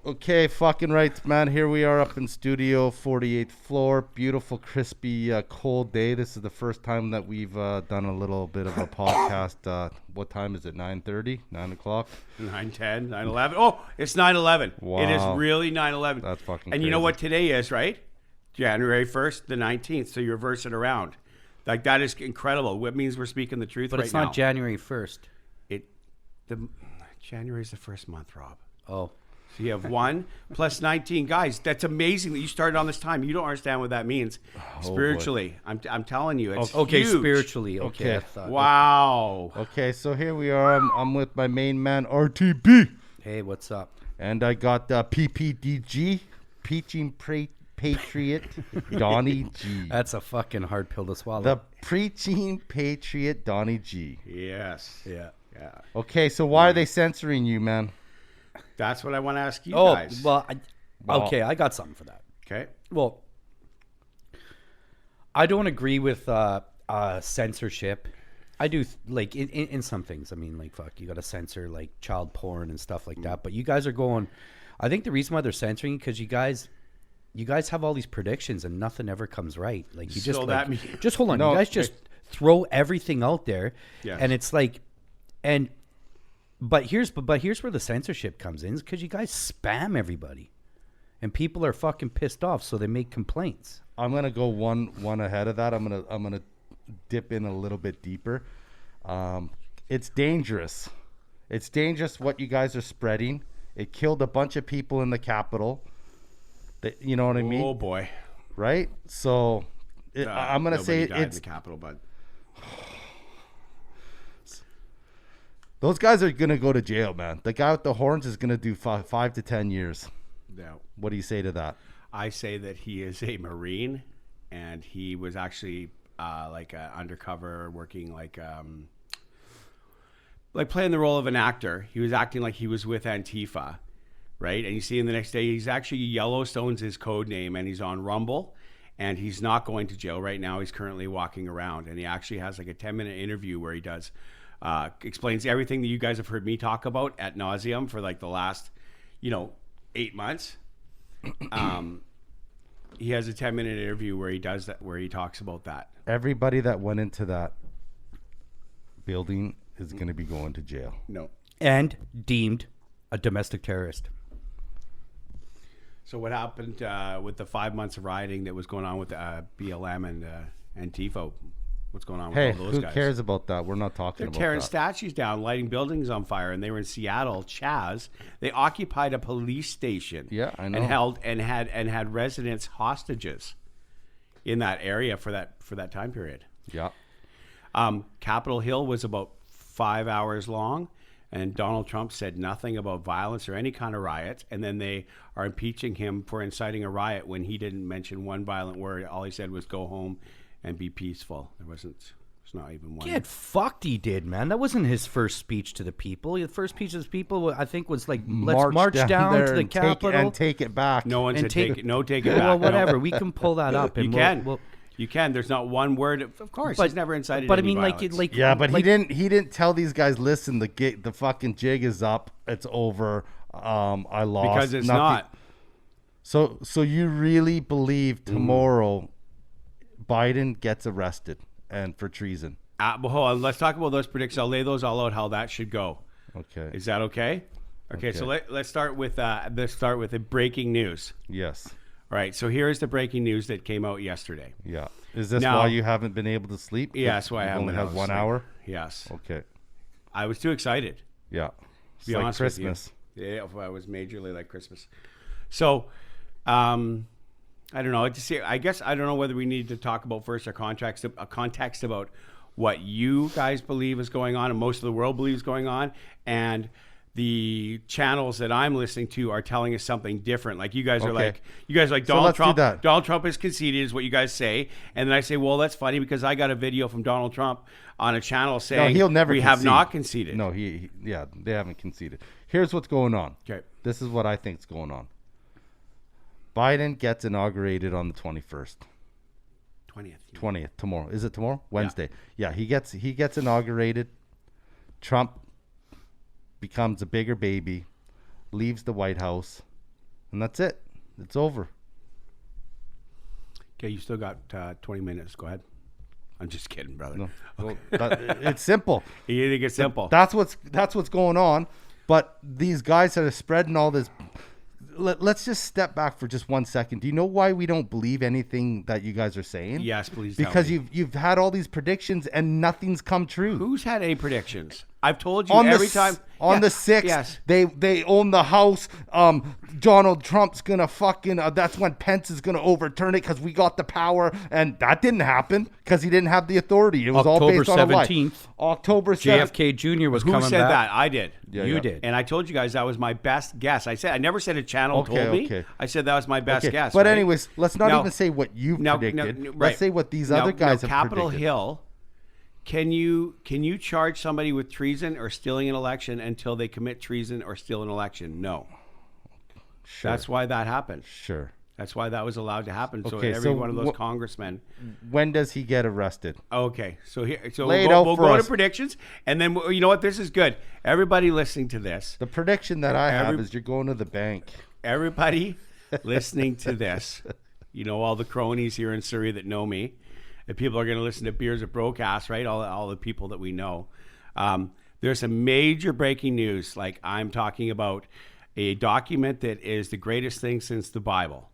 Okay, fucking right, man. Here we are up in studio, 48th floor. Beautiful, crispy, cold day. This is the first time that we've done a little bit of a podcast. What time is it? 9:30? 9 o'clock? 9:10, 9:11. Oh, it's 9/11. Wow. It is really 9/11. That's fucking And you know crazy. what today is, right? January 1st, the 19th. So you reverse it around. Like, that is incredible. It means we're speaking the truth But right it's now. not January 1st. January is the first month, Rob. Oh. So you have 1 plus 19. Guys, that's amazing that you started on this time. You don't understand what that means spiritually. I'm telling you. It's Okay, huge. spiritually. Okay. Okay. I thought, Wow. Okay, so here we are. I'm with my main man, RTB. Hey, what's up? And I got PPDG, Preaching Patriot, Donny G. That's a fucking hard pill to swallow. The Preaching Patriot, Donny G. Yes. yeah. Yeah. Okay, so why are they censoring you, man? That's what I want to ask you Oh, guys. well, Wow. okay, I got something for that. Okay. Well, I don't agree with censorship. I do like in some things. I mean, like, fuck, you got to censor like child porn and stuff like that. But you guys are going. I think the reason why they're censoring because you guys have all these predictions and nothing ever comes right. Like you just So like, that means- just hold on. No, you guys just throw everything out there, Yes. and it's like, but here's where the censorship comes in, is because you guys spam everybody, and people are fucking pissed off, so they make complaints. I'm gonna go one ahead of that. I'm gonna dip in a little bit deeper. It's dangerous. It's dangerous what you guys are spreading. It killed a bunch of people in the Capitol. You know what I mean? Oh boy. Right? So I'm gonna say died in it's the Capitol, but those guys are gonna go to jail, man. The guy with the horns is gonna do 5 to 10 years. no. What do you say to that? I say that he is a Marine, and he was actually like undercover, working like playing the role of an actor. He was acting like he was with Antifa, right? And you see him the next day, he's actually Yellowstone's his code name, and he's on Rumble, and he's not going to jail right now. He's currently walking around, and he actually has like a 10-minute interview where he does explains everything that you guys have heard me talk about ad nauseum for like the last, 8 months. He has a 10-minute interview where he does that, where he talks about that. Everybody that went into that building is gonna be going to jail. No. And deemed a domestic terrorist. So what happened with the 5 months of rioting that was going on with BLM and Antifa? What's going on with Hey, all those who guys? cares about that? We're not talking They're about tearing that. statues down, lighting buildings on fire, and they were in Seattle, Chaz. They occupied a police station. Yeah, I know. And had residents hostages in that area for that time period. Yeah. Capitol Hill was about 5 hours long, and Donald Trump said nothing about violence or any kind of riot. And then they are impeaching him for inciting a riot when he didn't mention one violent word. All he said was "go home and be peaceful." There's not even one. Get fucked, he did, man. That wasn't his first speech to the people. His first speech to the people, I think, was like, let's march down there to the and Capitol. and take it back. No one and said take- take it. No, take it back. Well, No. whatever. We can pull that up. And You we'll- can. we'll- You can. There's not one word. Of course, he's never incited. But I any mean, violence. Yeah, but he didn't tell these guys, listen, the fucking jig is up. It's over. I lost. because it's Nothing. not. So you really believe tomorrow Biden gets arrested and for treason? Well, hold on. Let's talk about those predictions. I'll lay those all out how that should go. Okay. Is that okay? Okay. So let's start with the breaking news. Yes. All right. So here is the breaking news that came out yesterday. Yeah. Is this Now- why you haven't been able to sleep? Yeah, that's why I You've haven't only been had able to 1 sleep. hour. Yes. Okay. I was too excited. Yeah. It's Be like honest with you. Christmas. Yeah, it was majorly like Christmas. So, I don't know. I guess I don't know whether we need to talk about first a context about what you guys believe is going on and most of the world believes going on, and the channels that I'm listening to are telling us something different. Like you guys are Okay. like So Donald let's do Trump. that. Donald Trump is conceited, is what you guys say, and then I say, well, that's funny because I got a video from Donald Trump on a channel saying he'll never we have concede. not conceded. No, they haven't conceded. Here's what's going on. Okay. This is what I think's going on. Biden gets inaugurated on the 21st. 20th tomorrow. Is it tomorrow? Wednesday. Yeah, he gets inaugurated. Trump becomes a bigger baby, leaves the White House, and that's it. It's over. Okay, you still got 20 minutes. Go ahead. I'm just kidding, brother. No, well, it's simple. You think it's simple? That's what's going on. But these guys that are spreading all this. Let's just step back for just 1 second. Do you know why we don't believe anything that you guys are saying? Yes, please. Because you've had all these predictions and nothing's come true. Who's had any predictions? I've told you On every time. On the 6th, yes. they own the House. Donald Trump's gonna fucking. That's when Pence is gonna overturn it because we got the power, and that didn't happen because he didn't have the authority. It was all based on a lie. October 17th. JFK Jr. was Who coming said back. that? I did. Yeah, you yeah. did. And I told you guys that was my best guess. I never said a channel Okay, told me. okay. I said that was my best Okay, guess. but right? anyways, let's not Now- even say what you've predicted. right. Let's say what these other guys have Capitol predicted. Hill. Can you charge somebody with treason or stealing an election until they commit treason or steal an election? No. Sure. That's why that happened. Sure. That's why that was allowed to happen. So Okay, every so one of those wh- congressmen. When does he get arrested? Okay, so Lay it out we'll for go us. to predictions, and then you know what? This is good. Everybody listening to this, The prediction that I have is you're going to the bank. everybody listening to this, you know, all the cronies here in Surrey that know me, and people are going to listen to Beers at Brokeass, right? All the people that we know. There's some major breaking news. Like I'm talking about a document that is the greatest thing since the Bible.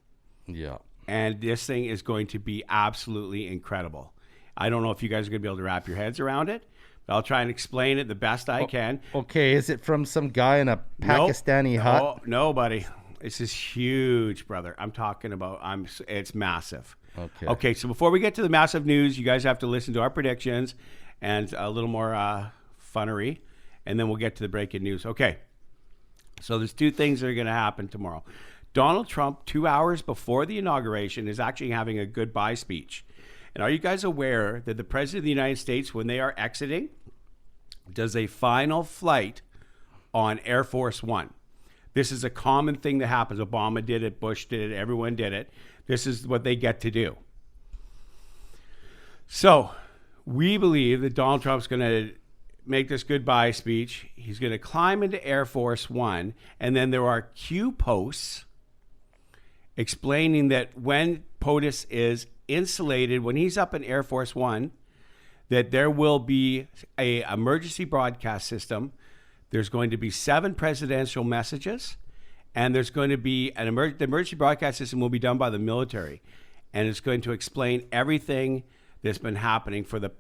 Yeah. And this thing is going to be absolutely incredible. I don't know if you guys are going to be able to wrap your heads around it, but I'll try and explain it the best I can. Okay, is it from some guy in a Pakistani hut? Oh, no, buddy. This is huge, brother. I'm talking about, it's massive. Okay. Okay, so before we get to the massive news, you guys have to listen to our predictions and a little more funnery, and then we'll get to the breaking news. Okay, so there's two things that are going to happen tomorrow. Donald Trump, 2 hours before the inauguration, is actually having a goodbye speech. And are you guys aware that the President of the United States, when they are exiting, does a final flight on Air Force One? This is a common thing that happens. Obama did it, Bush did it, everyone did it. This is what they get to do. So we believe that Donald Trump's going to make this goodbye speech. He's going to climb into Air Force One, and then there are Q posts explaining that when POTUS is insulated, when he's up in Air Force One, that there will be a emergency broadcast system. There's going to be 7 presidential messages, and there's going to be the emergency broadcast system will be done by the military, and it's going to explain everything that's been happening for the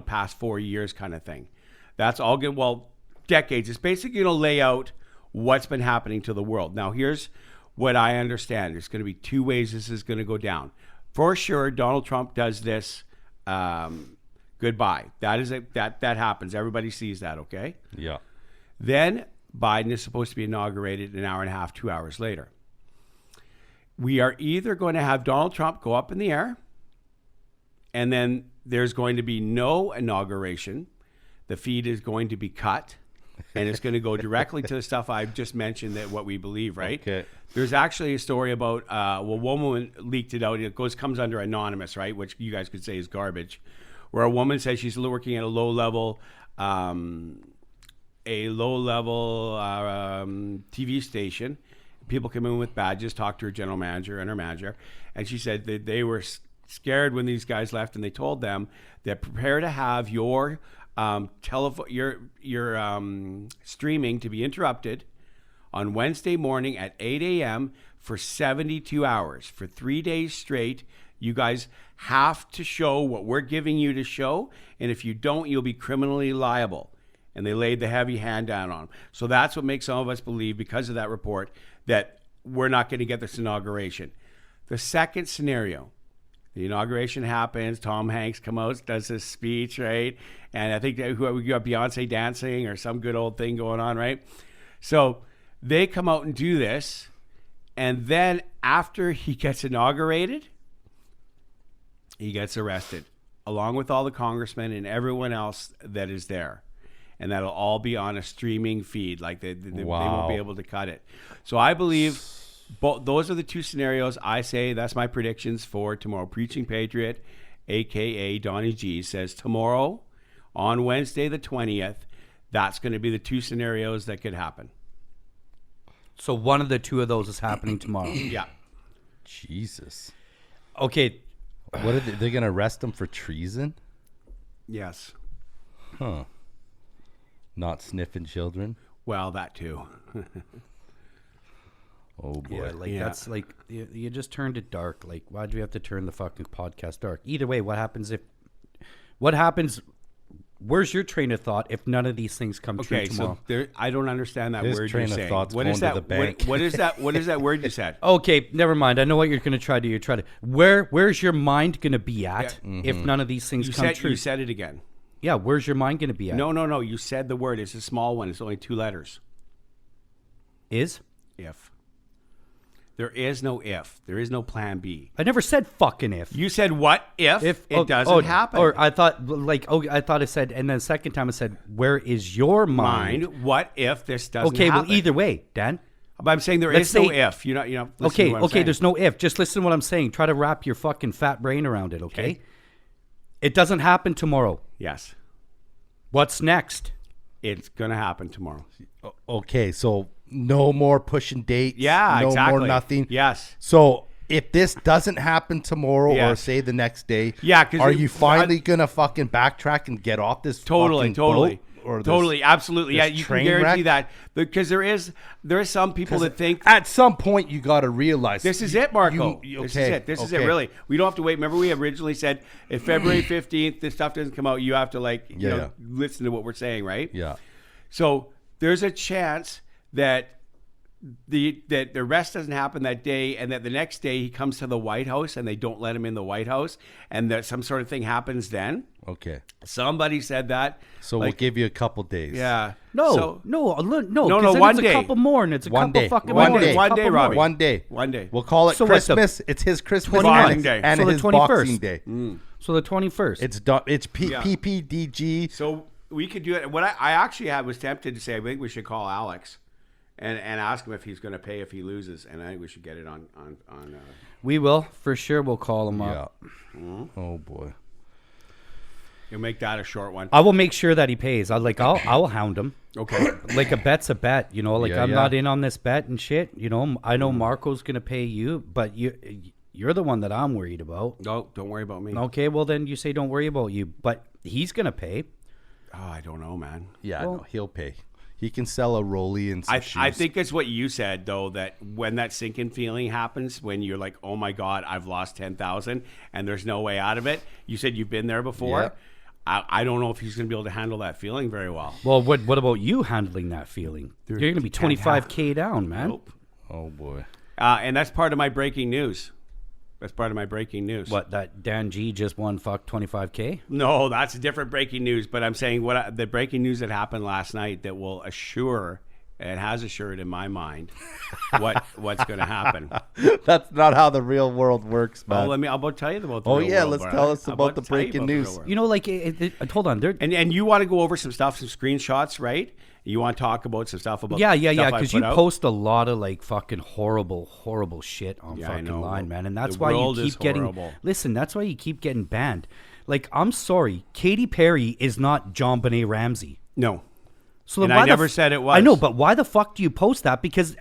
past 4 years, kind of thing. That's all good. Well, decades. It's basically going to lay out what's been happening to the world. Now, here's what I understand. There's going to be 2 ways this is going to go down. For sure, Donald Trump does this goodbye. That happens. Everybody sees that, okay? Yeah. Then Biden is supposed to be inaugurated an hour and a half, 2 hours later. We are either going to have Donald Trump go up in the air, and then there's going to be no inauguration. The feed is going to be cut, and it's going to go directly to the stuff I've just mentioned, that what we believe, right? Okay. There's actually a story about, one woman leaked it out. It comes under anonymous, right? Which you guys could say is garbage. Where a woman says she's working at a low level TV station. People come in with badges, talk to her general manager and her manager, and she said that they were scared when these guys left, and they told them that prepare to have your streaming to be interrupted on Wednesday morning at 8 a.m. for 72 hours. For 3 days straight, you guys have to show what we're giving you to show, and if you don't, you'll be criminally liable. And they laid the heavy hand down on them. So that's what makes some of us believe, because of that report, that we're not going to get this inauguration. The second scenario, the inauguration happens, Tom Hanks comes out, does his speech, right? And I think that we got Beyonce dancing or some good old thing going on, right? So they come out and do this, and then after he gets inaugurated, he gets arrested, along with all the congressmen and everyone else that is there. And that'll all be on a streaming feed. Like they won't be able to cut it. So I believe those are the 2 scenarios. I say that's my predictions for tomorrow. Preaching Patriot, a.k.a. Donny G, says tomorrow, on Wednesday the 20th, that's going to be the 2 scenarios that could happen. So one of the two of those is happening tomorrow. Yeah. Jesus. Okay. What are they going to arrest him for treason? Yes. Huh. Not sniffing children? Well, that too. Oh, boy. Yeah, like Yeah. that's like you just turned it dark. Like, why'd we have to turn the fucking podcast dark? Either way, what happens? Where's your train of thought if none of these things come true Okay, tomorrow? so there, I don't understand that His word train you're of saying. thought's What going is to that? the bank. What is that? What is that word you said? Okay, never mind. I know what you're going to try to do. You're trying to where's your mind going to be at if none of these things come true? You said it again. Yeah, where's your mind going to be at? No. You said the word. It's a small one. It's only 2 letters. Is? If. There is no if. There is no plan B. I never said fucking if. You said what if it doesn't happen? Or I thought I said, and then the second time I said, where is your mind? What if this doesn't Okay, happen? well, either way, Dan. But I'm saying there Let's is no say- if. Listen to what I'm Okay, saying. there's no if. Just listen to what I'm saying. Try to wrap your fucking fat brain around it, okay? Okay. It doesn't happen tomorrow. Yes. What's next? It's going to happen tomorrow. Okay, so no more pushing dates. Yeah, no exactly. more nothing. Yes. So if this doesn't happen tomorrow or Yes. say the next day, Yeah, 'cause are it- you finally gonna fucking backtrack and get off this Totally, fucking boat or totally, absolutely. Yeah, this you can train guarantee wreck? that because there are some people that think at some point you got to realize this is it, Marko. You- This is okay, it. This is it. okay. Really, we don't have to wait. Remember, we originally said if February 15th this stuff doesn't come out, you have to Yeah. listen to what we're saying, right? Yeah. So there's a chance that the arrest doesn't happen that day, and that the next day he comes to the White House and they don't let him in the White House, and that some sort of thing happens then. Okay. Somebody said that. So we'll give you a couple days. Yeah. No, So- no, 'cause no, then one it's day. a couple more, and it's a One couple day. fucking One more. day. It's a One couple day, more. Robbie. One day. One day. We'll call it So what, the Christmas. It's his Christmas 21st. day and So the his 21st. Boxing Day. So the 21st. It's done. It's Yeah. PPDG. So we could do it. What I actually was tempted to say, I think we should call Alex and ask him if he's going to pay if he loses, and I think we should get it on. We will for sure. We'll call him up. Yeah. Oh boy. You'll make that a short one. I will make sure that he pays. I'll hound him. Okay. Like a bet's a bet, you know. Like Yeah, I'm yeah. not in on this bet and shit. You know, I know Marco's gonna pay you, but you're the one that I'm worried about. No, don't worry about me. Okay, well then you say don't worry about you, but he's gonna pay. Oh, I don't know, man. Yeah. Well- No, he'll pay. He can sell a rollie and some shoes. I think it's what you said though, that when that sinking feeling happens, when you're like, oh my God, I've lost 10,000 and there's no way out of it. You said you've been there before. Yeah. I don't know if he's going to be able to handle that feeling very well. Well, what about you handling that feeling? You're gonna be 25K down, man. Nope. Oh boy. And that's part of my breaking news. That's part of my breaking news. What, that Dan G just won 25K? No, that's a different breaking news. But I'm saying the breaking news that happened last night that will assure, and has assured in my mind, what's going to happen. That's not how the real world works, man. Well, I'll tell you about the Oh real yeah, world, let's all tell right? us I'm about the to tell you breaking about the real news. world. You know, like hold on, there. And you want to go over some stuff, some screenshots, right? You want to talk about some stuff about Yeah, stuff I because put you out? post a lot of like fucking horrible shit on Yeah, I fucking know. line, man, and that's The why you world is keep getting. horrible. Listen, that's why you keep getting banned. Like, I'm sorry, Katy Perry is not John Benet Ramsey. No. So And then I why never said it was. I know, but why the fuck do you post that? Because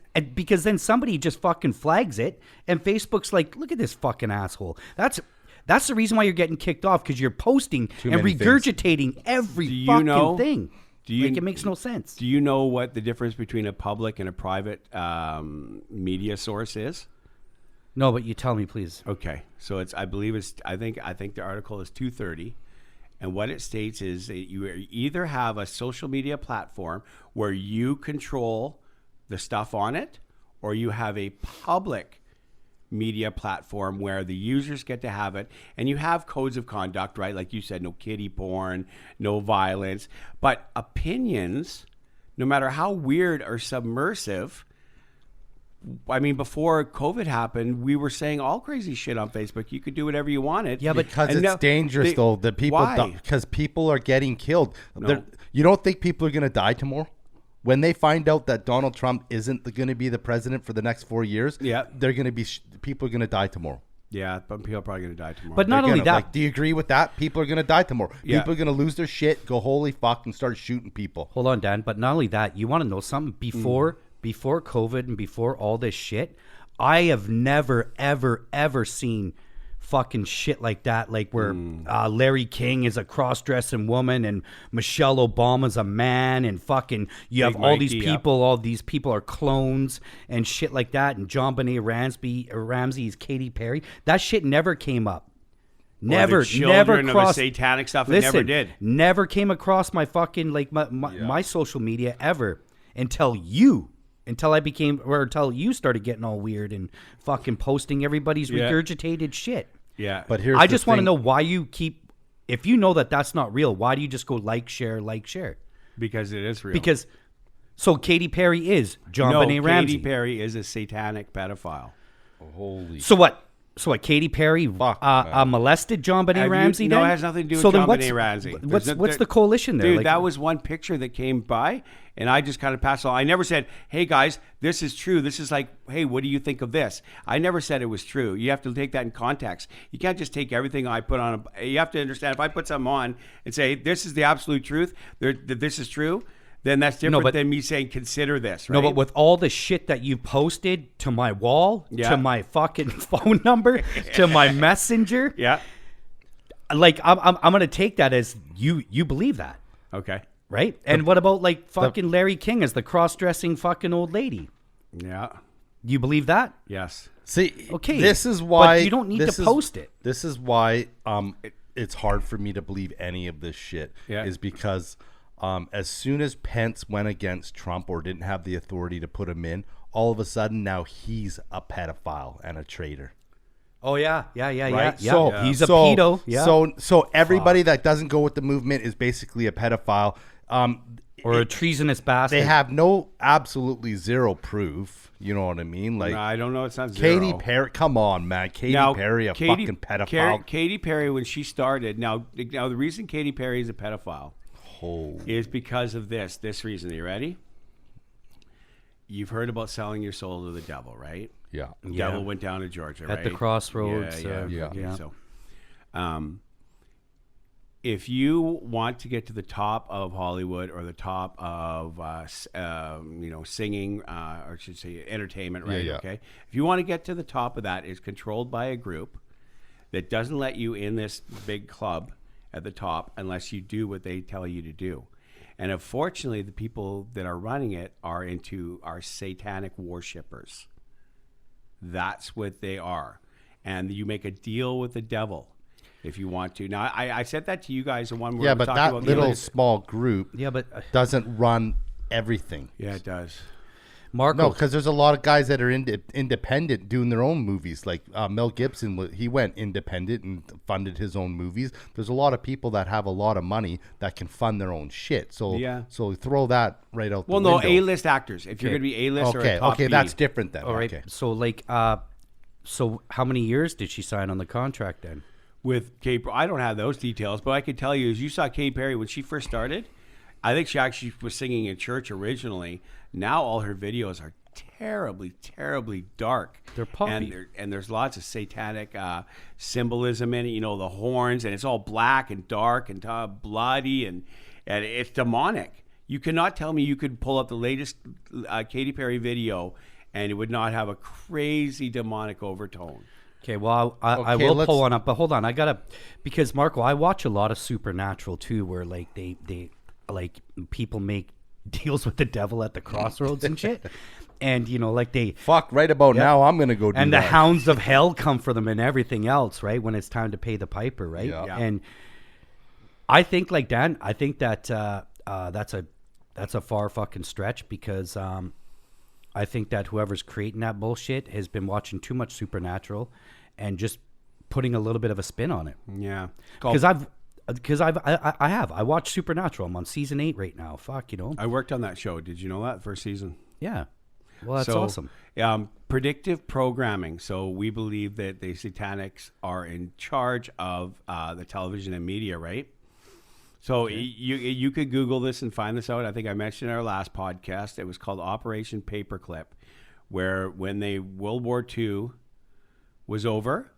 then somebody just fucking flags it, and Facebook's like, look at this fucking asshole. That's the reason why you're getting kicked off, because you're posting and many things. regurgitating every Do you fucking know- thing. do you- Like, it makes no sense. Do you know what the difference between a public and a private media source is? No, but you tell me, please. Okay, so I think the article is 230, and what it states is that you either have a social media platform where you control the stuff on it, or you have a public media platform where the users get to have it, and you have codes of conduct, right? Like you said, no kiddie porn, no violence, but opinions, no matter how weird or submersive. I mean, before COVID happened, we were saying all crazy shit on Facebook. You could do whatever you wanted. Yeah, but Because And it's now dangerous, though. The people, why? because people are getting killed. No. You don't think people are going to die tomorrow? When they find out that Donald Trump isn't going to be the president for the next 4 years, Yeah. they're going to be people are going to die tomorrow. Yeah, but people are probably going to die tomorrow. But not They're only gonna, that, like, do you agree with that? People are going to die tomorrow. Yeah. People are going to lose their shit, go holy fuck, and start shooting people. hold on, Dan. But not only that, you want to know something? before COVID and before all this shit, I have never, ever, ever seen fucking shit like that, like where Larry King is a cross-dressing woman and Michelle Obama's a man, and fucking you have Big all Mikey, these people, all these people are clones and shit like that, and John Benet Ramsey is Katy Perry. That shit never came up. Never crossed satanic stuff. It never did. Never came across my fucking my social media ever until you started getting all weird and fucking posting everybody's regurgitated shit. Yeah, But here's I just want to know why you keep. If you know that that's not real, why do you just go like, share? because it is real. Because so Katy Perry is John Benet Ramsey. Katy Perry is a satanic pedophile. Holy. So what? Katy Perry Fuck, molested John Benet Ramsey? No, then? it has nothing to do with So then John what's- Benet Ramsey. What's the coalition there? Dude, Like- that was one picture that came by, and I just kind of passed along. I never said, hey, guys, this is true. This is like, hey, what do you think of this? I never said it was true. You have to take that in context. You can't just take everything I put on. You have to understand, if I put something on and say, this is the absolute truth, this is true, then that's different than me saying, consider this, right? No, but with all the shit that you posted to my wall, to my fucking phone number, to my messenger, like I'm gonna take that as you believe that, Okay. right? And what about like fucking Larry King as the cross-dressing fucking old lady? Yeah. You believe that? Yes. See, Okay, this is why but you don't need to post it. This is why it's hard for me to believe any of this shit. Yeah. Is because as soon as Pence went against Trump or didn't have the authority to put him in, all of a sudden now he's a pedophile and a traitor. Oh yeah. Right? So he's a pedo. Yeah. So everybody that doesn't go with the movement is basically a pedophile. Or a treasonous bastard. They have absolutely zero proof. You know what I mean? Like, No, I don't know. It's not zero. Katy Perry, come on, man. Katy Perry, fucking pedophile. Katy Perry, when she started, now the reason Katy Perry is a pedophile is because of this reason. Are you ready? You've heard about selling your soul to the devil, right? Yeah. The devil went down to Georgia, right? At the crossroads. yeah. Okay, so, if you want to get to the top of Hollywood or the top of singing, or I should say entertainment, right? Yeah. Okay. If you want to get to the top of that, it's controlled by a group that doesn't let you in this big club at the top unless you do what they tell you to do. And unfortunately, the people that are running it are satanic worshippers. That's what they are. And you make a deal with the devil if you want to. Now, I said that to you guys in one word. Yeah, but that little small group doesn't run everything. Yeah, it does. Marko. No, because there's a lot of guys that are independent doing their own movies. Like Mel Gibson, he went independent and funded his own movies. There's a lot of people that have a lot of money that can fund their own shit. So throw that right out the window. Well, no, A-list actors. If you're going to be A-list or a top B. that's different then. All right. Okay. So like, so how many years did she sign on the contract then? With Kate, I don't have those details, but I can tell you, as you saw Katy Perry when she first started, I think she actually was singing in church originally. Now all her videos are terribly, terribly dark. They're poppy. And there's lots of satanic symbolism in it. You know, the horns, and it's all black and dark and bloody, and it's demonic. You cannot tell me you could pull up the latest Katy Perry video and it would not have a crazy demonic overtone. Okay, well, I will pull one up, but hold on, because Marko, I watch a lot of Supernatural too, where like they like people make deals with the devil at the crossroads and shit, and you know, like they right about now, I'm gonna go do and that. the hounds of hell come for them and everything else, right? When it's time to pay the piper, right? Yeah. And I think, like Dan, I think that that's a far fucking stretch because I think that whoever's creating that bullshit has been watching too much Supernatural and just putting a little bit of a spin on it. Yeah, because I watched Supernatural. I'm on season 8 right now. Fuck, you know. I worked on that show. Did you know that first season? Yeah. Well, that's awesome. Predictive programming. So we believe that the satanics are in charge of the television and media, right? So you could Google this and find this out. I think I mentioned in our last podcast. It was called Operation Paperclip, where when the World War II was over,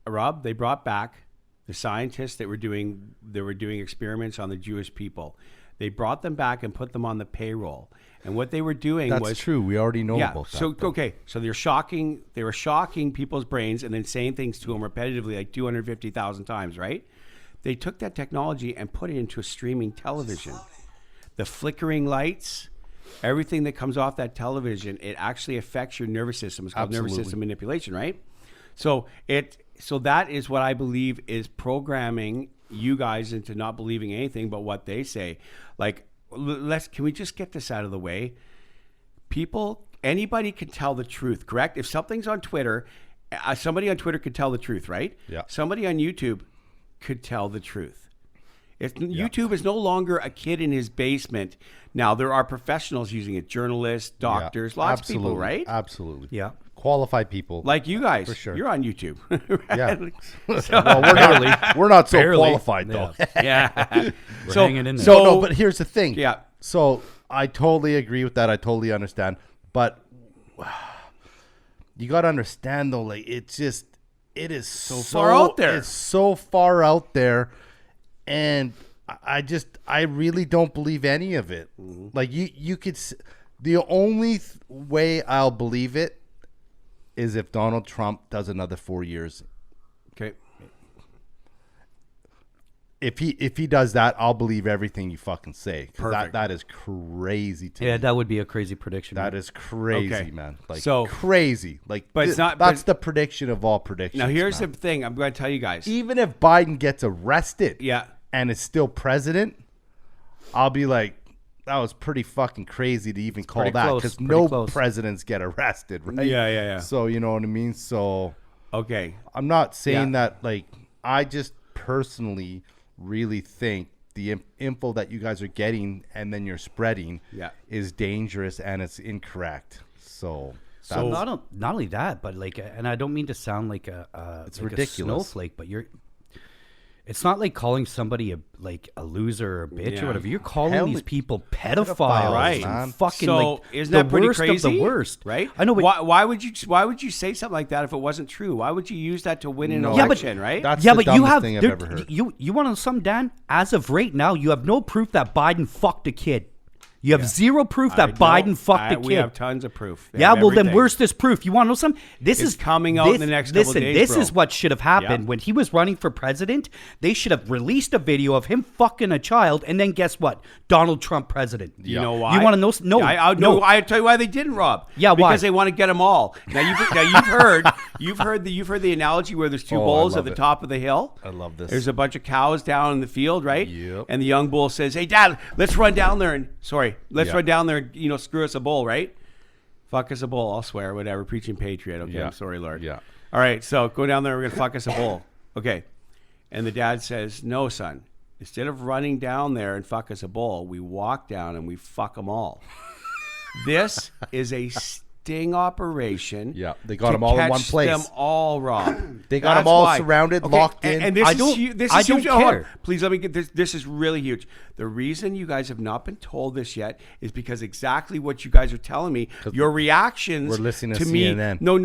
Rob, they brought back the scientists that were doing experiments on the Jewish people. They brought them back and put them on the payroll. And what they were doing That's was true. We already know about that. So okay, so they were shocking people's brains and then saying things to them repetitively like 250,000 times, right? They took that technology and put it into a streaming television. The flickering lights, everything that comes off that television, it actually affects your nervous system. It's called nervous system manipulation, right? So that is what I believe is programming you guys into not believing anything but what they say. Like, can we just get this out of the way? Anybody can tell the truth, correct? If something's on Twitter, somebody on Twitter could tell the truth, right? Yeah. Somebody on YouTube could tell the truth. YouTube is no longer a kid in his basement. Now, there are professionals using it, journalists, doctors, lots of people, right? Absolutely. Yeah. Qualified people. Like you guys. For sure. You're on YouTube. Yeah. Well, we're not so qualified, though. Yeah. We're hanging in there. No, but here's the thing. Yeah. So I totally agree with that. I totally understand. But you got to understand, though, like, it is so far out there. It's so far out there. And I really don't believe any of it. Mm-hmm. Like, you could, the only way I'll believe it is if Donald Trump does another 4 years. Okay. If he does that, I'll believe everything you fucking say. Perfect. That is crazy to me. Yeah, that would be a crazy prediction. That is crazy, Okay. man. Like, So- crazy. Like, But it's not- That's the prediction of all predictions. Now, here's man. the thing. I'm going to tell you guys. Even if Biden gets arrested, Yeah. and is still president, I'll be like, that was pretty fucking crazy to even call pretty that, close, because pretty no close. presidents get arrested, right? Yeah. So you know what I mean. So Okay. I'm not saying Yeah. that. Like, I just personally really think the info that you guys are getting and then you're spreading is dangerous and it's incorrect. So So not only that, but like, and I don't mean to sound like it's like ridiculous. a snowflake, but it's not like calling somebody a loser or a bitch or whatever. You're calling these people pedophiles, Right. and fucking So like isn't that the pretty worst crazy? of the worst, Right? I know, but Why would you say something like that if it wasn't true? Why would you use that to win an No. election, right? That's yeah, the but you dumbest have thing I've ever heard. you want to know something, Dan? As of right now, you have no proof that Biden fucked a kid. You have zero proof that Biden fucked a kid. We have tons of proof. They Yeah, have well, then everything. where's this proof? You want to know something? This It's is coming out in the next couple days, This bro. is what should have happened. Yep. When he was running for president, they should have released a video of him fucking a child, and then guess what? Donald Trump president. You know why? You want to know? No, I no. I'll tell you why they didn't, Rob. Yeah, why? Because they want to get them all. Now you've heard the analogy where there's two Oh, I bulls at love the it. top of the hill. I love this. There's a bunch of cows down in the field, right? Yep. And the young bull says, "Hey, Dad, let's run down there and Yeah. run down there and screw us a bull, right? Fuck us a bull. I'll swear, whatever. Preaching patriot. Okay, Yeah. I'm sorry, Lord. Yeah. All right, so go down there. We're gonna fuck us a bull. Okay. And the dad says, "No, son. Instead of running down there and fuck us a bull, we walk down and we fuck them all." This is a sting operation. Yeah, they got to them all in one catch place. them all, Rob. They got them That's all why. surrounded, locked in. And this I is don't- huge. This I is huge. don't Hold on. care. Please let me get this. This is really huge. The reason you guys have not been told this yet is because exactly what you guys are telling me. Your reactions we're listening to me. CNN. No.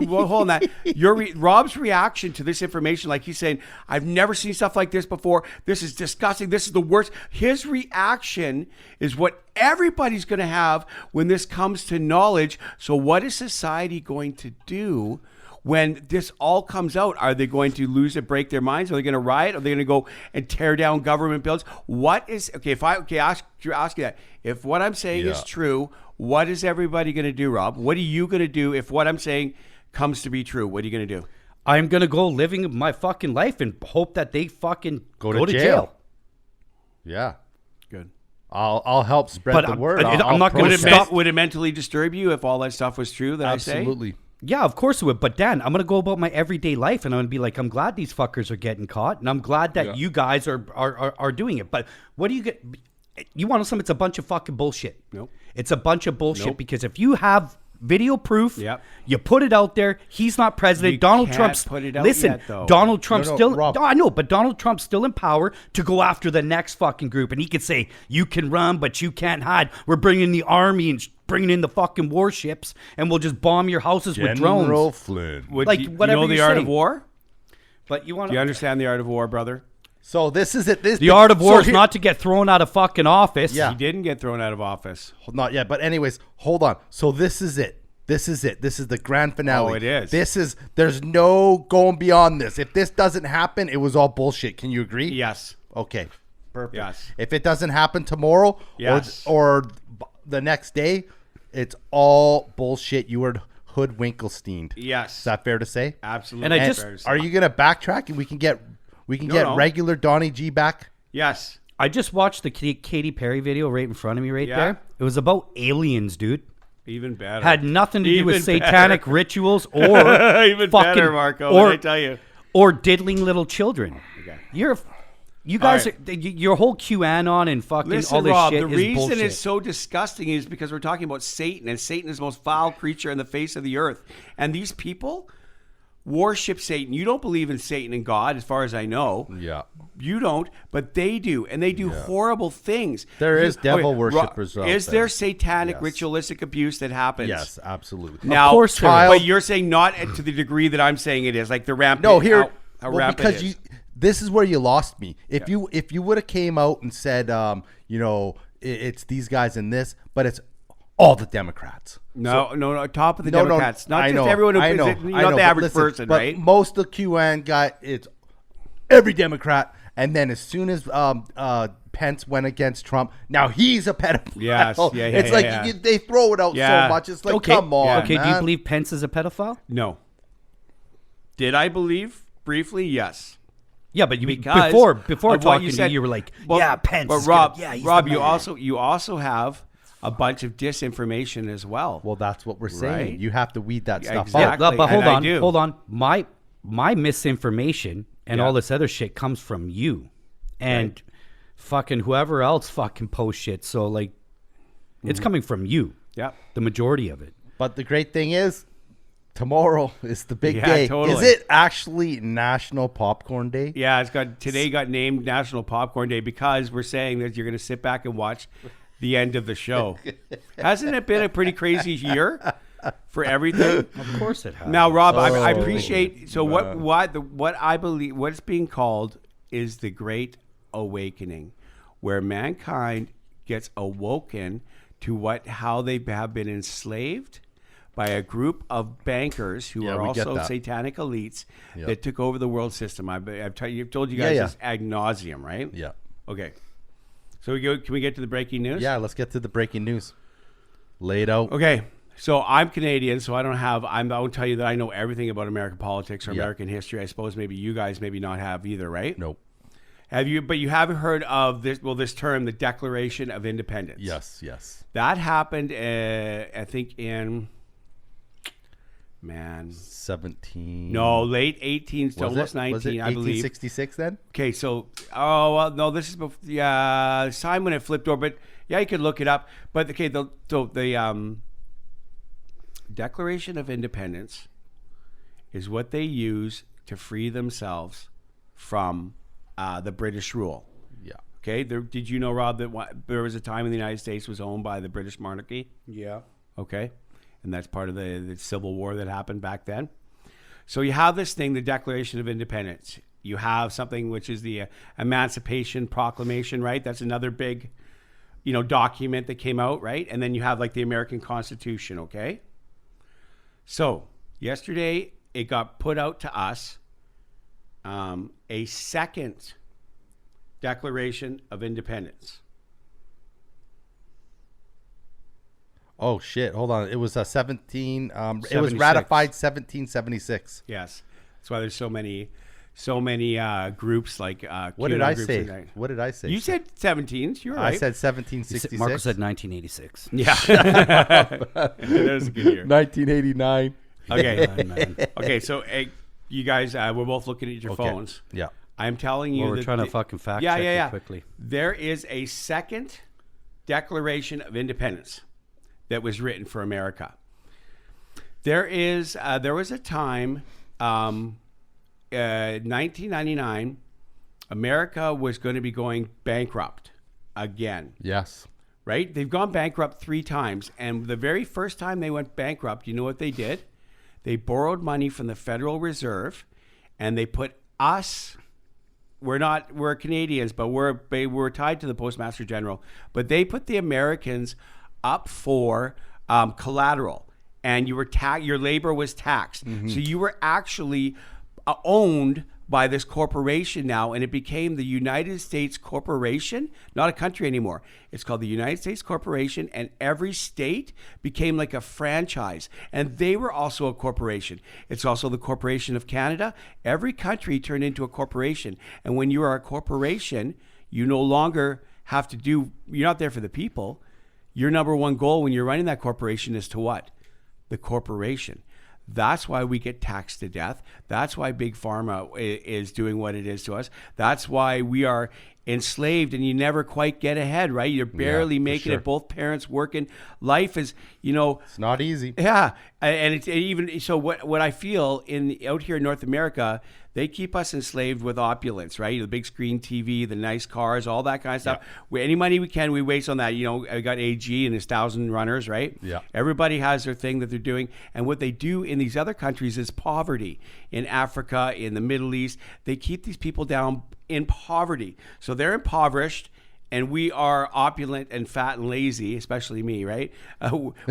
Well, hold on. That Rob's reaction to this information, like he's saying, "I've never seen stuff like this before. This is disgusting. This is the worst." His reaction is what everybody's going to have when this comes to knowledge. So, what is society going to do? When this all comes out, are they going to lose it, break their minds? Are they going to riot? Are they going to go and tear down government buildings? What is ask you that? If what I'm saying is true, what is everybody going to do, Rob? What are you going to do if what I'm saying comes to be true? What are you going to do? I'm gonna go living my fucking life and hope that they fucking Go to jail. Yeah. Good. I'll help spread But the I'm- word. I'm I'll not gonna protest. stop- Would it mentally disturb you if all that stuff was true that I say? Absolutely. Yeah, of course it would. But Dan, I'm gonna go about my everyday life, and I'm gonna be like, I'm glad these fuckers are getting caught, and I'm glad that you guys are doing it. But what do you get? You want to know something? It's a bunch of fucking bullshit. Nope. It's a bunch of bullshit Nope. because if you have video proof, Yep. you put it out there. He's not president. You Donald can't Trump's put it out listen. yet, though. Donald Trump's No, still. Rob. No, I know, but Donald Trump's still in power to go after the next fucking group, and he could say, "You can run, but you can't hide. We're bringing the army and bringing in the fucking warships, and we'll just bomb your houses with drones." General Flynn. Would Like, you whatever know the you art say. of war? But you want Do you understand the art of war, brother? So this is it. The art of war is not to get thrown out of fucking office. Yeah. He didn't get thrown out of office. Not yet, but anyways, hold on. So this is it. This is it. This is the grand finale. Oh, it is. There's no going beyond this. If this doesn't happen, it was all bullshit. Can you agree? Yes. Okay. Perfect. Yes. If it doesn't happen tomorrow Yes. or the next day, it's all bullshit. You were hoodwinkelsteined. Yes. Is that fair to say? Absolutely. And I fair just- to say. Are you gonna backtrack and we can get No. regular Donny G back? Yes. I just watched the Katy Perry video right in front of me Yeah. there. It was about aliens, dude. Even better. Had nothing to do with Even satanic rituals or Even fucking, better, Marko. or, What did I tell you? or diddling little children. Okay. You guys All are, your whole QAnon and fucking Listen, all this Rob, shit the is reason bullshit. it's so disgusting is because we're talking about Satan, and Satan is the most foul creature in the face of the earth. And these people worship Satan. You don't believe in Satan and God, as far as I know. Yeah. You don't, but they do, and they do horrible things. There is devil Rob, worshippers out Is there. there satanic Yes. ritualistic abuse that happens? Yes, absolutely. Now, course there is. but you're saying not to the degree that I'm saying it is, like the rampant. No, here how well, rampant because it is. this is where you lost me. If you would have came out and said, it's these guys and this, but it's all the Democrats. No, top of the No, Democrats, no, not I just know, everyone who I know, is I not know, the but average listen, person, but right? most of the QAnon guy, it's every Democrat, and then as soon as Pence went against Trump, now he's a pedophile. Yes, yeah, it's like they throw it out Yeah. so much. It's like, okay, come on, okay. man. Do you believe Pence is a pedophile? No. Did I believe briefly? Yes. Yeah, but Because before of what talking you to said, you were like, well, yeah, Pence. But is Rob, gonna, yeah, he's Rob, the you man. also have a bunch of disinformation as well. Well, that's what we're saying. Right? You have to weed that stuff exactly. out. But hold and I on, do. hold on. My misinformation and Yeah. all this other shit comes from you, and fucking whoever else fucking posts shit. So like, it's coming from you. Yeah. The majority of it. But the great thing is, tomorrow is the big Yeah, day. totally. Is it actually National Popcorn Day? Yeah, today got named National Popcorn Day because we're saying that you're going to sit back and watch the end of the show. Hasn't it been a pretty crazy year for everything? Of course it has. Now, Rob, I Oh, appreciate. So what I believe, what's being called is the Great Awakening, where mankind gets awoken to how they have been enslaved by a group of bankers who Yeah, are we get also that. satanic elites Yep. that took over the world system. I've told you guys Yeah. this ad nauseum, right? Yeah. Okay. So can we get to the breaking news? Yeah, let's get to the breaking news. Lay it out. Okay. So I'm Canadian, so I won't tell you that I know everything about American politics or Yeah. American history. I suppose maybe you guys maybe not have either, right? Nope. But you haven't heard of this term, the Declaration of Independence. Yes. That happened, I think in, 17. no, late 18th to Was almost it? 19, Was it I believe. 1866 then? Okay, so, no, this is before, this time when it flipped over, but yeah, you could look it up. But okay, the Declaration of Independence is what they use to free themselves from the British rule. Yeah. Okay, did you know, Rob, that there was a time when the United States was owned by the British monarchy? Yeah. Okay, and that's part of the Civil War that happened back then. So you have this thing, the Declaration of Independence. You have something which is the Emancipation Proclamation, right? That's another big, document that came out, right? And then you have like the American Constitution, okay? So yesterday it got put out to us, a second Declaration of Independence. Oh shit! Hold on. It was 17. It was 76. ratified 1776. Yes, that's why there's so many groups like. What did QAnon I groups say? and that. What did I say? You said 17s. You're right. I said 1766. Marko said 1986. Yeah. That was a good year. 1989. Okay. Man. Okay. So, you guys, we're both looking at your Okay. phones. Yeah. I'm telling you. Well, we're that trying to fucking fact check it quickly. There is a second Declaration of Independence that was written for America. There was a time, 1999, America was going to be going bankrupt again. Yes. Right? They've gone bankrupt 3 times. And the very first time they went bankrupt, you know what they did? They borrowed money from the Federal Reserve and they put us we're Canadians, but we're tied to the Postmaster General. But they put the Americans up for collateral, and your labor was taxed. So you were actually owned by this corporation now, and it became the United States Corporation, not a country anymore. It's called the United States Corporation, and every state became like a franchise, and they were also a corporation. It's also the Corporation of Canada. Every country turned into a corporation, and when you are a corporation, you no longer have to you're not there for the people. Your number one goal when you're running that corporation is to what? The corporation. That's why we get taxed to death. That's why Big Pharma is doing what it is to us. That's why we are enslaved and you never quite get ahead, right? You're barely making it. Both parents working. Life is, it's not easy. Yeah. And it's even, so what I feel out here in North America, they keep us enslaved with opulence, right? The big screen TV, the nice cars, all that kind of stuff. Any money we can, we waste on that. I got AG and his 1,000 runners, right? Yeah. Everybody has their thing that they're doing. And what they do in these other countries is poverty. In Africa, in the Middle East, they keep these people down in poverty. So they're impoverished. And we are opulent and fat and lazy, especially me, right?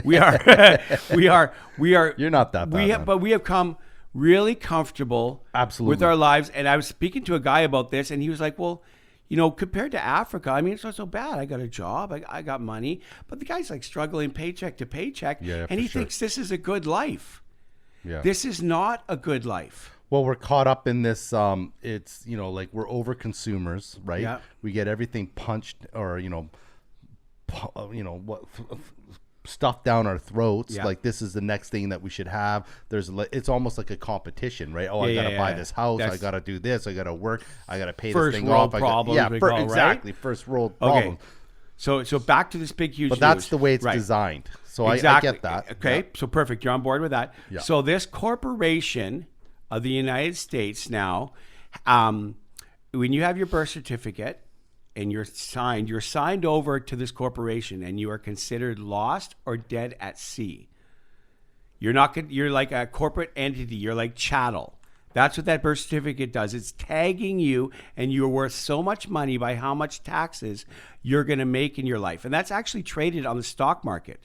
We are. You're not that bad. But we have come really comfortable with our lives. And I was speaking to a guy about this, and he was like, well, compared to Africa, I mean, it's not so bad. I got a job. I got money. But the guy's like struggling paycheck to paycheck. And he thinks this is a good life. Yeah. This is not a good life. Well, we're caught up in this. It's, like we're over consumers, right? Yeah. We get everything punched or, stuffed down our throats. Yeah. Like this is the next thing that we should have. It's almost like a competition, right? Oh, I got to buy this house. I got to do this. I got to work. I got to pay this thing off. Exactly. First world problem. So back to this big, huge But that's the way it's designed. So I get that. Okay. Yeah. So perfect. You're on board with that. Yeah. So this corporation of the United States now, when you have your birth certificate and you're signed over to this corporation, and you are considered lost or dead at sea. You're like a corporate entity. You're like chattel. That's what that birth certificate does. It's tagging you, and you're worth so much money by how much taxes you're going to make in your life. And that's actually traded on the stock market.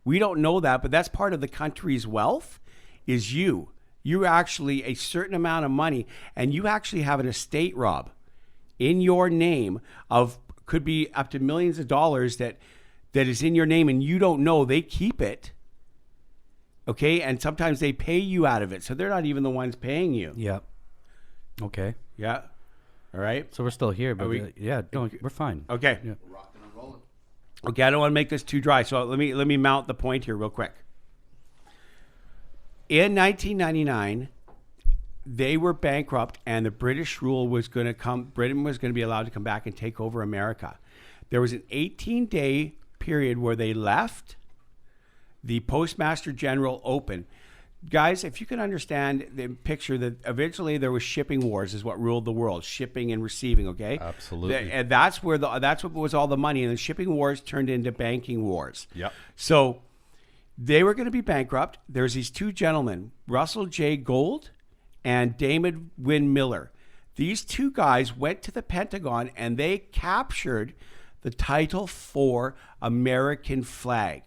We don't know that, but that's part of the country's wealth is you. You're actually a certain amount of money, and you actually have an estate, Rob, in your name of could be up to millions of dollars that is in your name, and you don't know. They keep it. Okay. And sometimes they pay you out of it. So they're not even the ones paying you. Yeah. Okay. Yeah. All right. So we're still here, but we're fine. Okay. Yeah. We're rocking and rolling. Okay. I don't want to make this too dry. So let me mount the point here real quick. In 1999, they were bankrupt, and the British rule was going to come. Britain was going to be allowed to come back and take over America. There was an 18-day period where they left the Postmaster General open. Guys, if you can understand the picture that eventually there was shipping wars is what ruled the world, shipping and receiving, okay? Absolutely. And that's what was all the money, and the shipping wars turned into banking wars. Yep. So they were going to be bankrupt. There's these two gentlemen, Russell J. Gould and Damon Wynn Miller. These two guys went to the Pentagon, and they captured the Title IV American flag.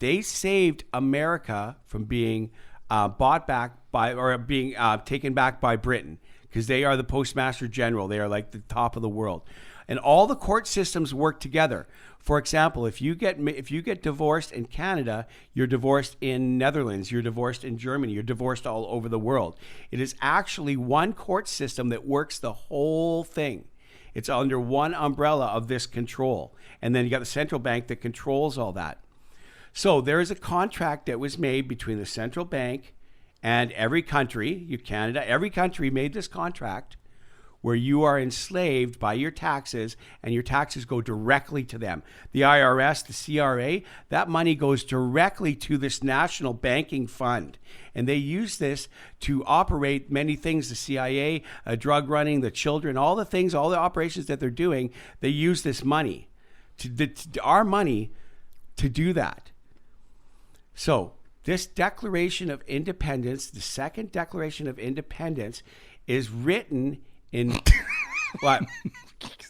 They saved America from being bought back by, or being taken back by Britain, because they are the Postmaster General. They are like the top of the world. And all the court systems work together. For example, if you get divorced in Canada, you're divorced in Netherlands, you're divorced in Germany, you're divorced all over the world. It is actually one court system that works the whole thing. It's under one umbrella of this control. And then you got the central bank that controls all that. So there is a contract that was made between the central bank and every country, Canada, every country made this contract where you are enslaved by your taxes, and your taxes go directly to them. The IRS, the CRA, that money goes directly to this national banking fund. And they use this to operate many things, the CIA, drug running, the children, all the things, all the operations that they're doing, they use this money, our money, to do that. So this Declaration of Independence, the second Declaration of Independence, is written in what?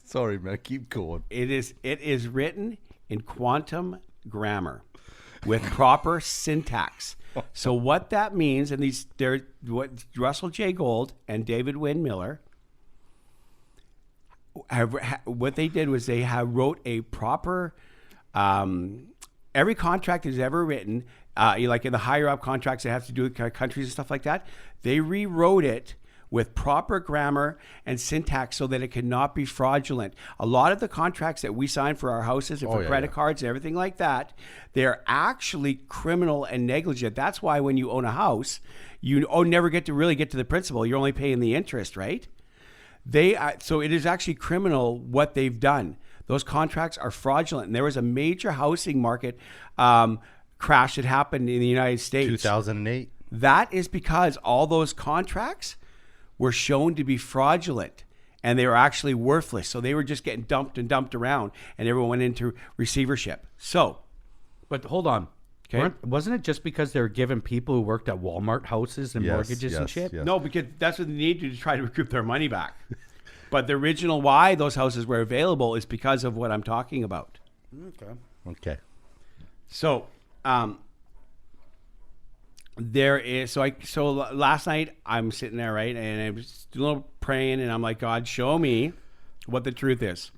Sorry, man. Keep going. It is written in quantum grammar with proper syntax. So what that means, and what Russell J. Gold and David Wynn Miller, what they did was they wrote a proper. Every contract is ever written, like in the higher up contracts that have to do with countries and stuff like that, they rewrote it with proper grammar and syntax so that it cannot be fraudulent. A lot of the contracts that we sign for our houses and for credit cards and everything like that, they're actually criminal and negligent. That's why when you own a house, you never get to really get to the principal. You're only paying the interest, right? So it is actually criminal what they've done. Those contracts are fraudulent. And there was a major housing market crash that happened in the United States. 2008. That is because all those contracts were shown to be fraudulent and they were actually worthless. So they were just getting dumped and dumped around and everyone went into receivership. So. But hold on. Okay. Wasn't it just because they were giving people who worked at Walmart houses and mortgages and shit? No, because that's what they need to try to recoup their money back. But the original why those houses were available is because of what I'm talking about. Okay. So, so last night I'm sitting there, right, and I was doing a little praying, and I'm like, God, show me what the truth is.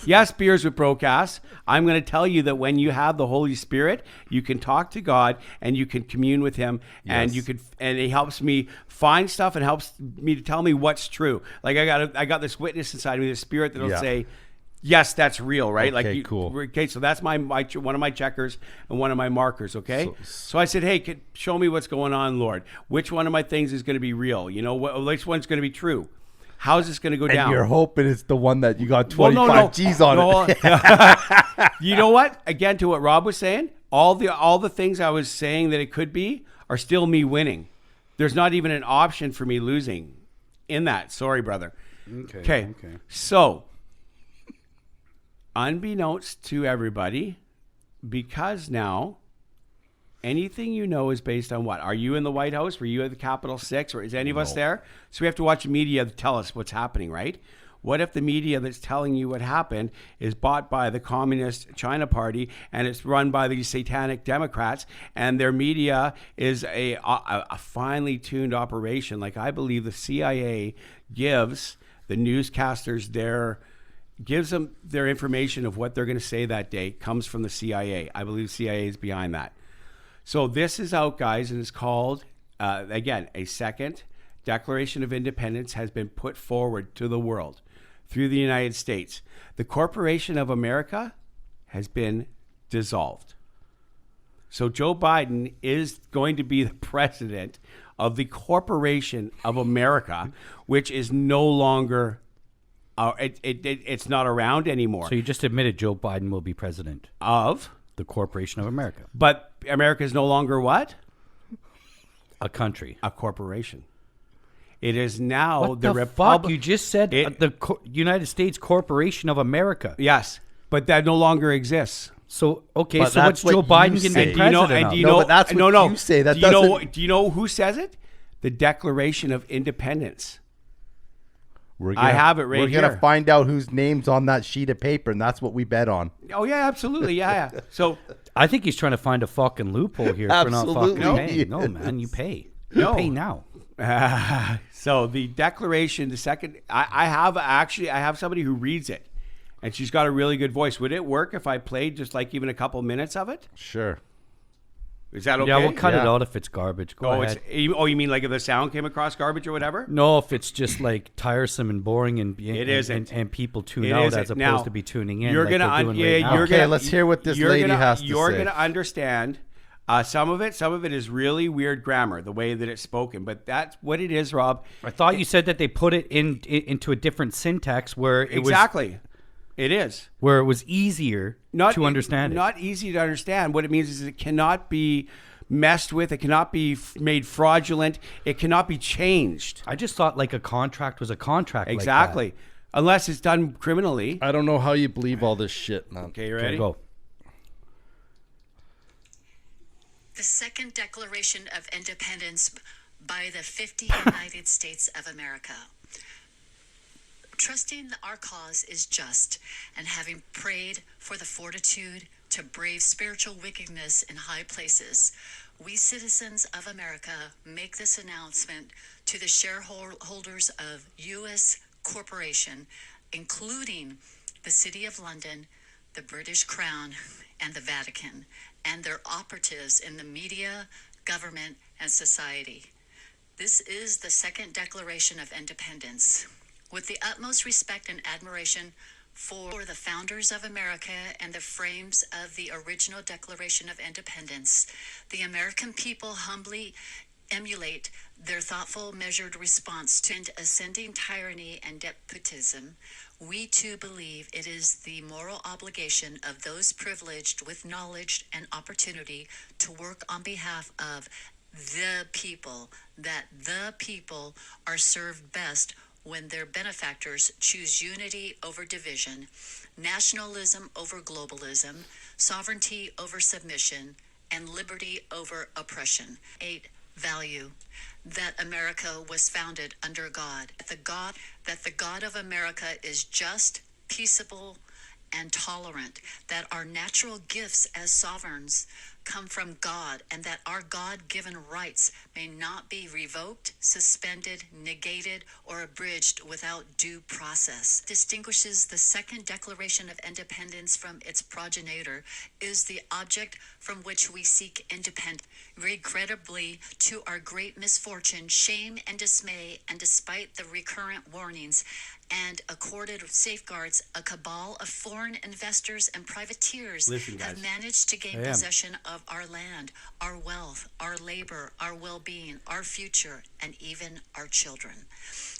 Yes, Beers with Brokeass. I'm going to tell you that when you have the Holy Spirit, you can talk to God and you can commune with Him, and and it helps me find stuff and helps me to tell me what's true. Like I got this witness inside of me, this spirit that'll say, yes, that's real, right? Okay, cool. Okay, so that's my one of my checkers and one of my markers. Okay, so I said, hey, show me what's going on, Lord. Which one of my things is going to be real? You know, which one's going to be true? How's this going to go down? And you're hoping it's the one that you got 25 G's on it. You know what? Again, to what Rob was saying, all the things I was saying that it could be are still me winning. There's not even an option for me losing in that. Sorry, brother. Okay. So, unbeknownst to everybody, because now anything you know is based on what? Are you in the White House? Were you at the Capitol 6? Or is any of us there? So we have to watch media to tell us what's happening, right? What if the media that's telling you what happened is bought by the Communist China Party and it's run by these satanic Democrats and their media is a finely tuned operation? Like I believe the CIA gives the newscasters gives them their information of what they're going to say that day comes from the CIA. I believe the CIA is behind that. So this is out, guys, and it's called, again, a second Declaration of Independence has been put forward to the world through the United States. The Corporation of America has been dissolved. So Joe Biden is going to be the president of the Corporation of America, which is no longer, it's not around anymore. So you just admitted Joe Biden will be president of the Corporation of America. But America is no longer what? A country. A corporation. It is now What the the Republic. fuck? You just said the United States Corporation of America. Yes, but that no longer exists. So okay, But so what's that's Joe what Biden you going to say. be president of? No, but that's what you say. That do you know? doesn't- Do you know who says it? The Declaration of Independence. We're I have it right We're going to here. find out whose name's on that sheet of paper, and that's what we bet on. Oh yeah, absolutely, yeah. So I think he's trying to find a fucking loophole here for not Absolutely. fucking paying. No, man, you pay. You No. pay now. so the Declaration, the second, I have somebody who reads it, and she's got a really good voice. Would it work if I played just like even a couple minutes of it? Sure. Is that okay? Yeah, we'll cut it Yeah. out if it's garbage. Go ahead. You mean like if the sound came across garbage or whatever? No, if it's just like tiresome and boring and isn't. and people tune It out isn't. as opposed Now, to be tuning in. You're like gonna they're doing yeah, right now. you're Okay, gonna, let's hear what this you're lady gonna, has to You're say. gonna understand some of it is really weird grammar, the way that it's spoken. But that's what it is, Rob. I thought you said that they put it into a different syntax where it Exactly. It is. where it was easier to understand it. Not easy to understand. What it means is it cannot be messed with. It cannot be made fraudulent. It cannot be changed. I just thought like a contract was a contract. Exactly. Like Unless it's done criminally. I don't know how you believe all this shit, man. Okay, you that. ready? Go. The Second Declaration of Independence by the 50 United States of America. trusting that our cause is just, and having prayed for the fortitude to brave spiritual wickedness in high places, we citizens of America make this announcement to the shareholders of U.S. Corporation, including the City of London, the British Crown, and the Vatican, and their operatives in the media, government, and society. This is the second Declaration of Independence. With the utmost respect and admiration for the founders of America and the frames of the original Declaration of Independence, the American people humbly emulate their thoughtful, measured response to ascending tyranny and despotism. We too believe it is the moral obligation of those privileged with knowledge and opportunity to work on behalf of the people, that the people are served best when their benefactors choose unity over division, nationalism over globalism, sovereignty over submission, and liberty over oppression. 8. Value that America was founded under God. That the God of America is just, peaceable, and tolerant. That our natural gifts as sovereigns come from God, and that our God-given rights may not be revoked, suspended, negated, or abridged without due process. Distinguishes the second Declaration of Independence from its progenitor is the object from which we seek independence. Regrettably, to our great misfortune, shame, and dismay, and despite the recurrent warnings and accorded safeguards, a cabal of foreign investors and privateers have managed to gain possession of our land, our wealth, our labor, our well-being, our future, and even our children.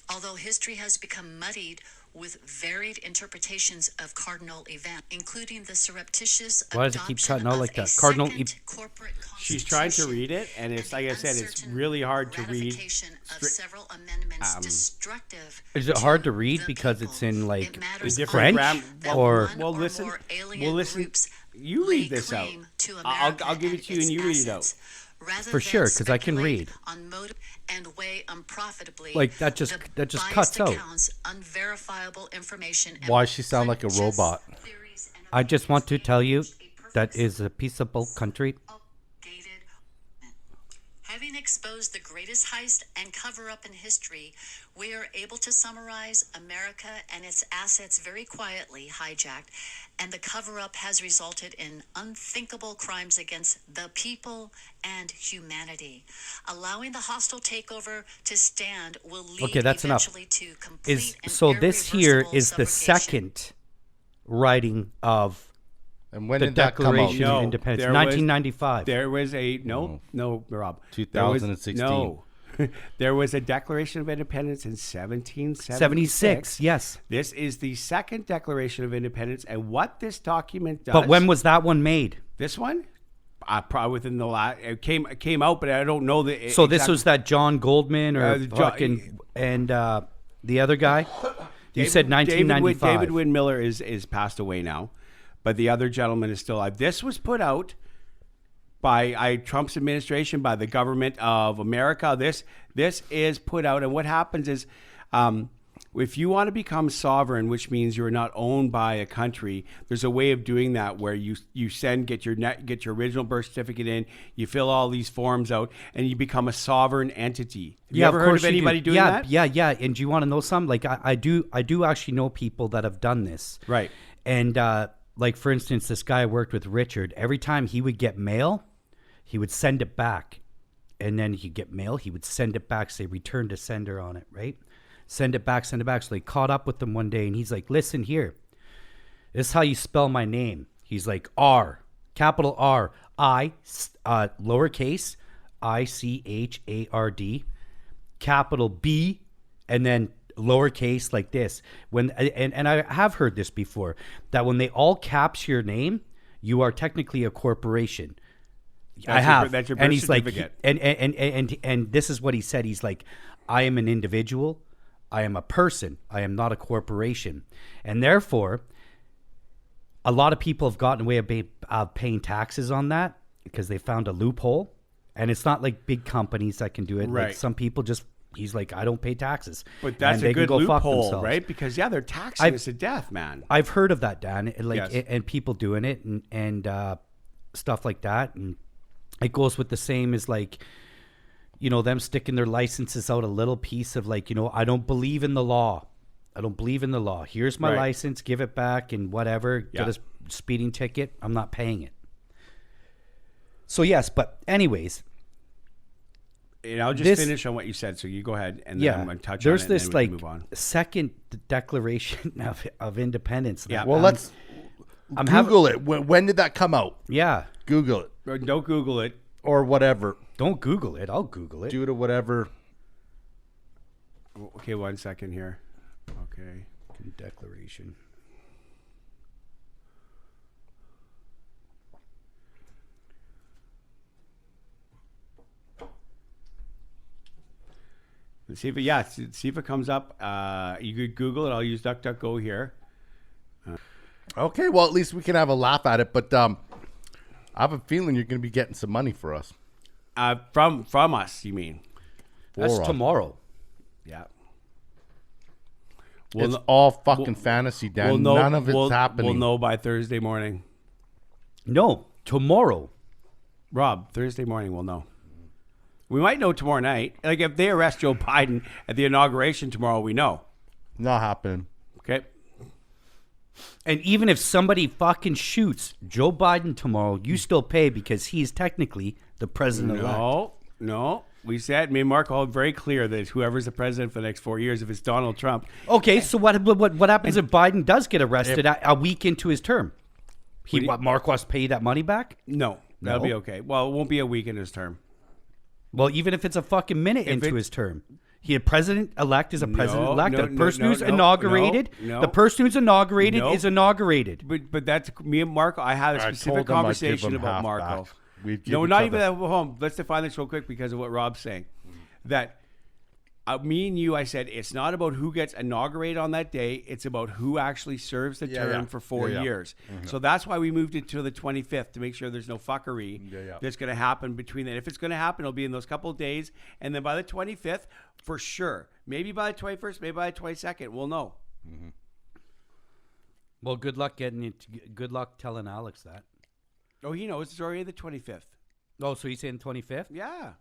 Although history has become muddied with varied interpretations of cardinal events, including the surreptitious Why does it keep adoption cutting out of like a that? Cardinal second corporate She's trying to constitution read it, and it's and like I the said, it's uncertain really hard to read. ratification of several amendments destructive Is it hard to to read the because it's people. in It like matters French gram- that or one well, or listen- more alien well, listen, groups you lay read this out. claim to I'll America give it to you its and you read it out. assets, rather For than sure, 'cause I can speculate read. on motive and weigh unprofitably Like, that just the cuts biased out. accounts, unverifiable information, and Why she sound like a prejudice, robot? theories, and I just want to opinions tell you which a that perfect is a peaceable country. updated. Having exposed the greatest heist and cover-up in history, we are able to summarize America and its assets very quietly hijacked, and the cover-up has resulted in unthinkable crimes against the people and humanity. Allowing the hostile takeover to stand will lead Okay, that's enough. eventually to complete and So this here irreversible is the subrogation. second writing of And when the did that come out? Declaration No, of Independence, there was- 1995. There was a no, Rob. 2016. No, there was a Declaration of Independence in 1776. 76, yes. This is the second Declaration of Independence, and what this document does. But when was that one made? this one? Probably within the last. It came out, but I don't know the. So this was that John Goldman or Jo- and the other guy? You said 1995. David Wynn Miller is passed away now, but the other gentleman is still alive. This was put out by Trump's administration, by the government of America. This is put out, and what happens is, if you want to become sovereign, which means you're not owned by a country, there's a way of doing that where you get your original birth certificate in, you fill all these forms out, and you become a sovereign entity. Have you ever heard of anybody doing that? Yeah. And do you want to know something? Like I do actually know people that have done this. Right. And like for instance, this guy I worked with, Richard. Every time he would get mail, he would send it back, and then he'd get mail. He would send it back, say return to sender on it, right? Send it back. So they caught up with him one day, and he's like, listen here. This is how you spell my name. He's like, R, capital R, I, lowercase, ICHARD, capital B, and then lowercase like this. And I have heard this before, that when they all caps your name, you are technically a corporation. That's your birth and he's certificate. like, and this is what he said. He's like, I am an individual. I am a person. I am not a corporation. And therefore, a lot of people have gotten away of paying taxes on that because they found a loophole. And it's not like big companies that can do it. Right. Like some people just He's like, I don't pay taxes. But that's and a they can good go fuck loophole, themselves. right? Because they're taxing us to death, man. I've heard of that, Dan, and Yes. and people doing it and stuff like that, and it goes with the same as like, them sticking their licenses out a little piece of like, I don't believe in the law. I don't believe in the law. Here's my Right. license, give it back, and whatever. Yeah. Get a speeding ticket. I'm not paying it. So yes, but anyways. And I'll just finish on what you said. So you go ahead and then I'm going to touch on it. There's this and then we like can move on. second declaration of independence. Yeah. Well, let's I'm Google it. When did that come out? Yeah. Google it Or don't Google it. or whatever. Don't Google it. I'll Google it. Do it or whatever. Okay, 1 second here. Okay. Declaration. Let's see if see if it comes up. You could Google it. I'll use DuckDuckGo here. Okay, well, at least we can have a laugh at it. But I have a feeling you're going to be getting some money for us. From us, you mean? That's For us. tomorrow. Yeah. It's all fucking fantasy, Dan. None of it's happening. We'll know by Thursday morning. No, tomorrow. Rob, Thursday morning we'll know. We might know tomorrow night. Like if they arrest Joe Biden at the inauguration tomorrow, we know. Not happening. Okay. And even if somebody fucking shoots Joe Biden tomorrow, you still pay because he's technically the president-elect. No. We said, me and Marko are very clear that whoever's the president for the next 4 years, if it's Donald Trump. Okay, so what happens if Biden does get arrested a week into his term? Marko has to pay you that money back? No, that'll No? be okay. Well, it won't be a week in his term. Well, even if it's a fucking minute into his term. He a president-elect is a president-elect. no, The person no, who's no, inaugurated, no. the person who's inaugurated No. is inaugurated. But that's me and Marko. I had a I specific told him I'd give conversation him about half Marko. back. We'd give No, each not other- even that. Home. Let's define this real quick because of what Rob's saying. That me and you, I said it's not about who gets inaugurated on that day. It's about who actually serves the term for 4 years. So that's why we moved it to the 25th to make sure there's no fuckery that's going to happen between that. If it's going to happen, it'll be in those couple of days, and then by the 25th, for sure. Maybe by the 21st, maybe by the 22nd, we'll know. Well, good luck getting it. Good luck telling Alex that. Oh, he knows it's already the 25th. Oh, so he's saying 25th? Yeah.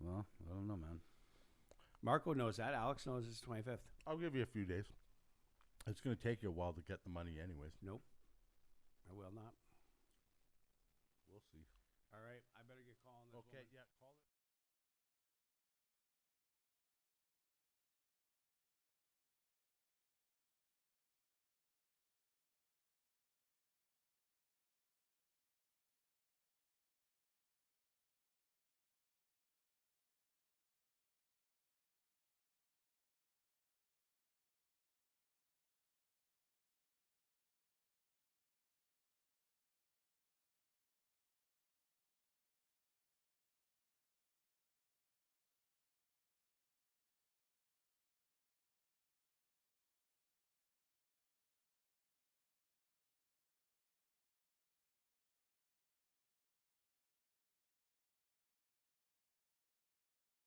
Well, I don't know, man. Marko knows that. Alex knows it's 25th. I'll give you a few days. It's going to take you a while to get the money anyways. Nope. I will not. We'll see. All right. I better get calling this woman. Yeah.